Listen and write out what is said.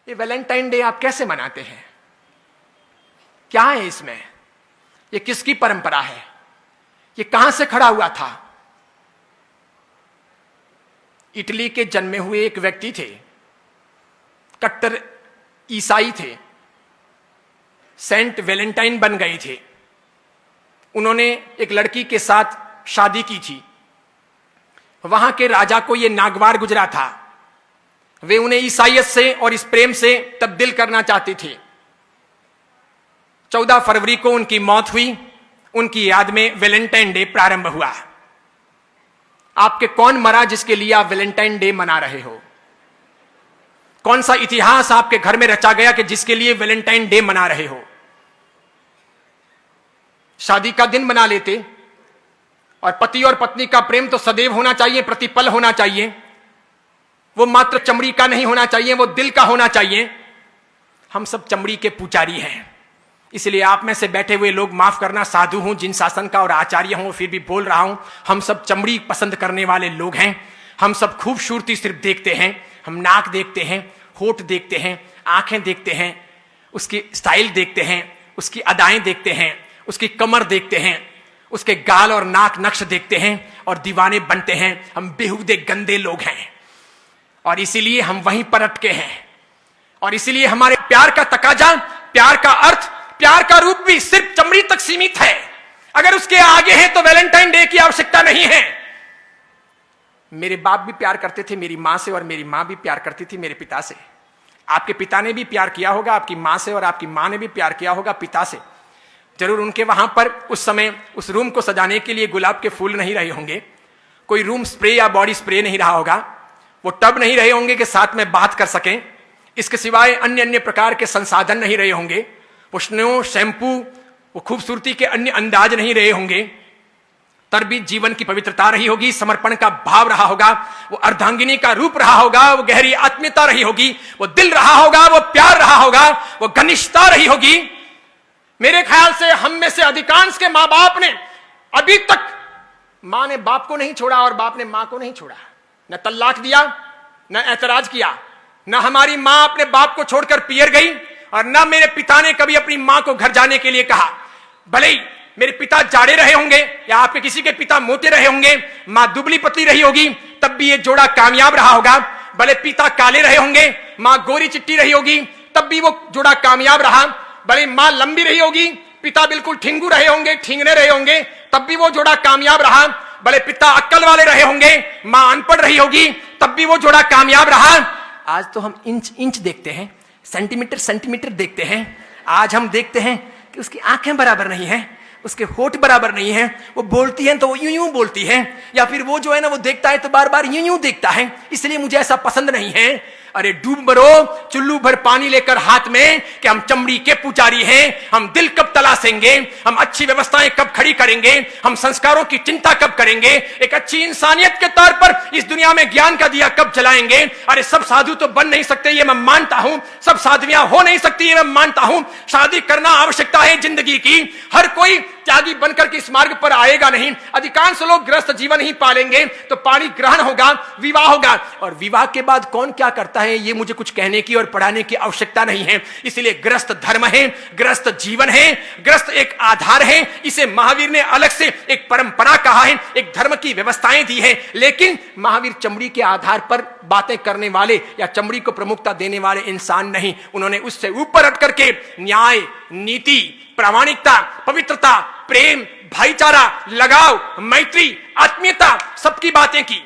ये Valentine day आप कैसे मनाते हैं? क्या है इसमें? ये किसकी परंपरा है? ये कहां से खड़ा हुआ था? इटली के जन्मे हुए एक व्यक्ति थे, कट्टर ईसाई थे, सेंट वैलेंटाइन बन गए थे। उन्होंने एक लड़की के साथ शादी की थी। वहां के राजा को यह नागवार गुजरा था। वे उन्हें ईसाइयत से और इस प्रेम से तब्दील करना चाहते थे। 14 फरवरी को उनकी मौत हुई। उनकी याद में वैलेंटाइन डे प्रारंभ हुआ। आपके कौन मरा जिसके लिए आप वैलेंटाइन डे मना रहे हो? कौन सा इतिहास आपके घर में रचा गया कि जिसके लिए वैलेंटाइन डे मना रहे हो? शादी का दिन मना लेते। और पति और पत्नी का प्रेम तो सदैव होना चाहिए, प्रतिपल होना चाहिए। वो मात्र चमड़ी का नहीं होना चाहिए, वो दिल का होना चाहिए। हम सब चमड़ी के पुजारी हैं। इसलिए आप में से बैठे हुए लोग माफ करना, साधु हूं, जिन शासन का और आचार्य हूं, फिर भी बोल रहा हूं। हम सब चमड़ी पसंद करने वाले लोग हैं। हम सब खूबसूरती सिर्फ देखते हैं। हम नाक देखते हैं, होठ देखते हैं, आंखें देखते हैं, उसकी स्टाइल देखते हैं, उसकी अदाएं देखते हैं, उसकी कमर देखते हैं, उसके गाल और नाक नक्श देखते हैं और दीवाने बनते हैं। हम बेहुदे गंदे लोग हैं और इसीलिए हम वहीं पर अटके हैं। और इसीलिए हमारे प्यार का तकाजा, प्यार का अर्थ, प्यार का रूप भी सिर्फ चमड़ी तक सीमित है। अगर उसके आगे है तो वैलेंटाइन डे की आवश्यकता नहीं है। मेरे बाप भी प्यार करते थे मेरी मां से और मेरी मां भी प्यार करती थी मेरे पिता से। आपके पिता ने भी प्यार किया होगा आपकी मां से और आपकी मां ने भी प्यार किया होगा पिता से। जरूर उनके वहां पर उस समय उस रूम को सजाने के लिए गुलाब के फूल नहीं रहे होंगे, कोई रूम स्प्रे या बॉडी स्प्रे नहीं रहा होगा, वो टब नहीं रहे होंगे कि साथ में बात कर सकें। इसके सिवाय अन्य अन्य प्रकार के संसाधन नहीं रहे होंगे, वो स्नो, शैम्पू, वो खूबसूरती के अन्य अंदाज नहीं रहे होंगे। तर भी जीवन की पवित्रता रही होगी, समर्पण का भाव रहा होगा, वो अर्धांगिनी का रूप रहा होगा, वो गहरी आत्मीयता रही होगी, वो दिल रहा होगा, वो प्यार रहा होगा, वो घनिष्ठता रही होगी। मेरे ख्याल से हम में से अधिकांश के मां बाप ने अभी तक, मां ने बाप को नहीं छोड़ा और बाप ने मां को नहीं छोड़ा। न तल्लाक दिया, न ऐतराज किया। न हमारी मां अपने बाप को छोड़कर पियर गई और न मेरे पिता ने कभी अपनी मां को घर जाने के लिए कहा। भले ही मेरे पिता जाड़े रहे होंगे या आपके किसी के पिता मोटे रहे होंगे, मां दुबली पतली रही होगी, तब भी ये जोड़ा कामयाब रहा होगा। भले पिता काले रहे होंगे, मां गोरी चिट्टी रही होगी, तब भी वो जोड़ा कामयाब रहा। भले मां लंबी रही होगी, पिता बिल्कुल ठिंगू रहे होंगे, ठिंगने रहे होंगे, तब भी वो जोड़ा कामयाब रहा। भले पिता अक्कल वाले रहे होंगे, मां अनपढ़ रही होगी, तब भी वो जोड़ा कामयाब रहा। आज तो हम इंच इंच देखते हैं, सेंटीमीटर सेंटीमीटर देखते हैं। आज हम देखते हैं कि उसकी आंखें बराबर नहीं है, उसके होठ बराबर नहीं है, वो बोलती है तो वो यूं यूं बोलती है, या फिर वो जो है ना वो देखता है तो बार बार यूं यूं देखता है, इसलिए मुझे ऐसा पसंद नहीं है। अरे डूब मरो चुल्लू भर पानी लेकर हाथ में कि हम चमड़ी के पुजारी हैं। हम दिल कब तलाशेंगे, हम अच्छी व्यवस्थाएं कब खड़ी करेंगे, हम संस्कारों की चिंता कब करेंगे, एक अच्छी इंसानियत के तौर पर इस दुनिया में ज्ञान का दिया कब जलाएंगे। अरे सब साधु तो बन नहीं सकते ये मैं मानता हूं, सब साधवियां हो नहीं सकती ये मैं मानता हूं। शादी करना आवश्यकता है जिंदगी की। हर कोई त्यागी बनकर के इस मार्ग पर आएगा नहीं। अधिकांश लोग गृहस्थ जीवन ही पालेंगे तो पाणी ग्रहण होगा, विवाह होगा। और विवाह के बाद कौन क्या करता है ये मुझे कुछ कहने की और पढ़ाने की आवश्यकता नहीं है। इसलिए गृहस्थ धर्म है, गृहस्थ जीवन है, गृहस्थ एक आधार है। इसे महावीर ने अलग से एक परंपरा कहा है, एक धर्म की व्यवस्थाएं दी है। लेकिन महावीर चमड़ी के आधार पर बातें करने वाले या चमड़ी को प्रमुखता देने वाले इंसान नहीं। उन्होंने उससे ऊपर हट करके न्याय, नीति, प्रामाणिकता, पवित्रता, प्रेम, भाईचारा, लगाव, मैत्री, आत्मीयता, सबकी बातें की।